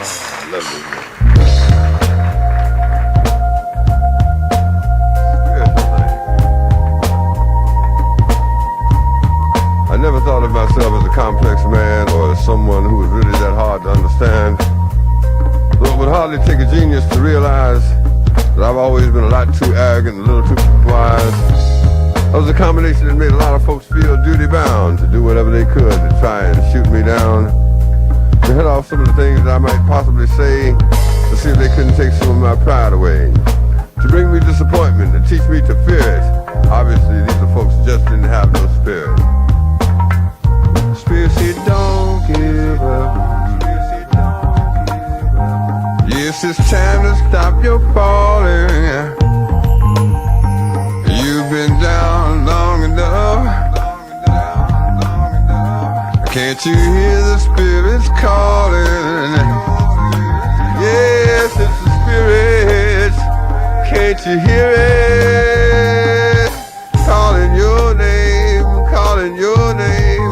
I love this man. I never thought of myself as a complex man or as someone who was really that hard to understand. Though it would hardly take a genius to realize that I've always been a lot too arrogant and a little too wise. I was a combination that made a lot of folks feel duty-bound to do whatever they could to try and shoot me down, to head off some of the things that I might possibly say, to see if they couldn't take some of my pride away, to bring me disappointment, to teach me to fear it. Obviously, these are folks who just didn't have no spirit. Spirit said, don't give up. Yes, it's time to stop your falling. You've been down long enough. Can't you hear the spirits calling? Yes, it's the spirits. Can't you hear it? Calling your name, calling your name.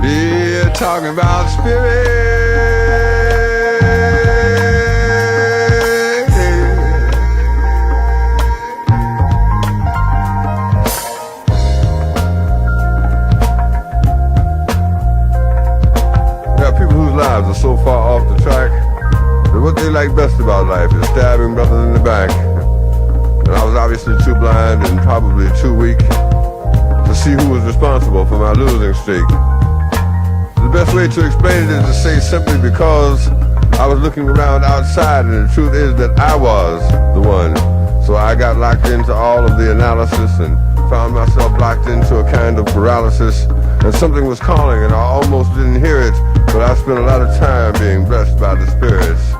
We're talking about spirit. Lives are so far off the track that what they like best about life is stabbing brothers in the back. And I was obviously too blind and probably too weak to see who was responsible for my losing streak. The best way to explain it is to say simply because I was looking around outside, and the truth is that I was the one. So I got locked into all of the analysis and found myself locked into a kind of paralysis, and something was calling and I almost didn't hear it, but I spent a lot of time being blessed by the spirits.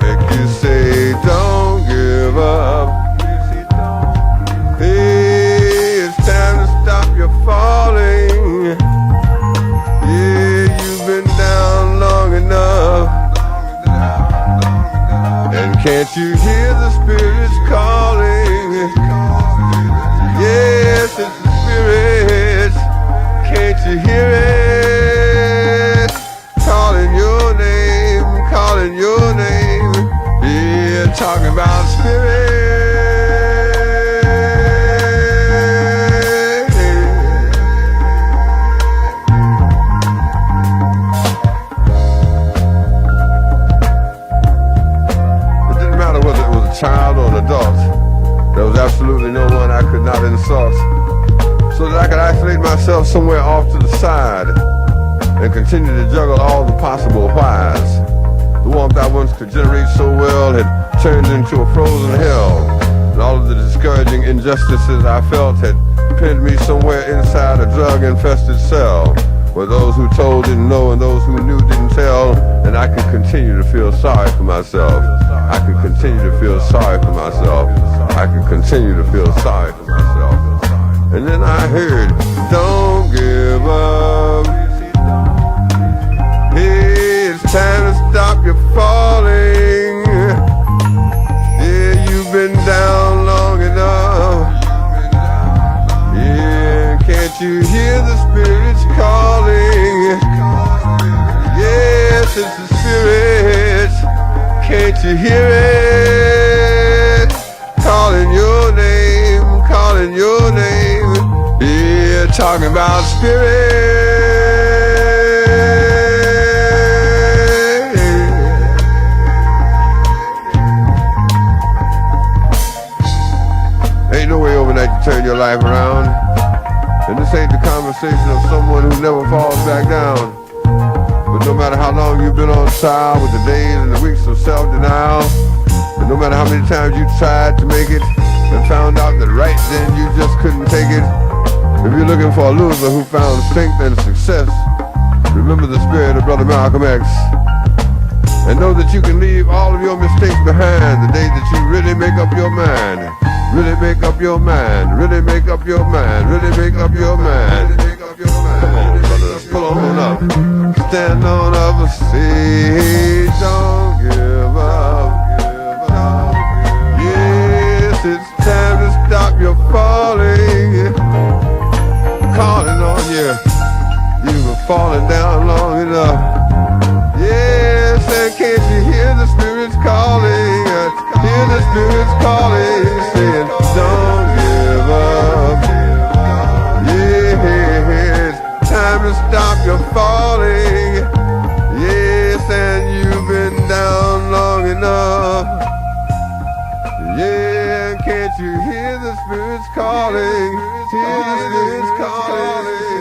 Make you say, don't give up. Hey, it's time to stop your falling. Yeah, you've been down long enough. And can't you hear the spirits calling? Yes, it's the spirits. Can't you hear it? Calling your name, calling your name. Yeah, talking about spirit. It didn't matter whether it was a child or an adult. There was absolutely no one I could not insult, so that I could isolate myself somewhere off to the side and continue to juggle all the possible whys. The warmth I once could generate so well had turned into a frozen hell, and all of the discouraging injustices I felt had pinned me somewhere inside a drug-infested cell, where those who told didn't know and those who knew didn't tell, and I could continue to feel sorry for myself. I could continue to feel sorry for myself. I could continue to feel sorry for myself. And then I heard, don't give up. Hey, it's time to stop your falling. Yeah, you've been down long enough. Yeah, can't you hear the spirits calling? Yes, it's the spirits. Can't you hear it? Calling your name, calling your name. Yeah, talking about spirit. Ain't no way overnight to turn your life around, and this ain't the conversation of someone who never falls back down. But no matter how long you've been on trial with the days and the weeks of self-denial, and no matter how many times you tried to make it and found out that right then you just couldn't take it, if you're looking for a loser who found strength and success, remember the spirit of Brother Malcolm X, and know that you can leave all of your mistakes behind the day that you really make up your mind. Really make up your mind. Really make up your mind. Really make up your mind. Come on, brothers, pull on up. Stand on up and say, don't give up. Yes, it's time to stop your falling. Calling on you. You've been falling down long enough. Yes, and can't you hear the spirits calling? Hear the spirits calling, saying, don't give up. Yeah, it's time to stop your falling. Yes, and you've been down long enough. Yeah, can't you hear the spirits calling? Hear the spirits calling.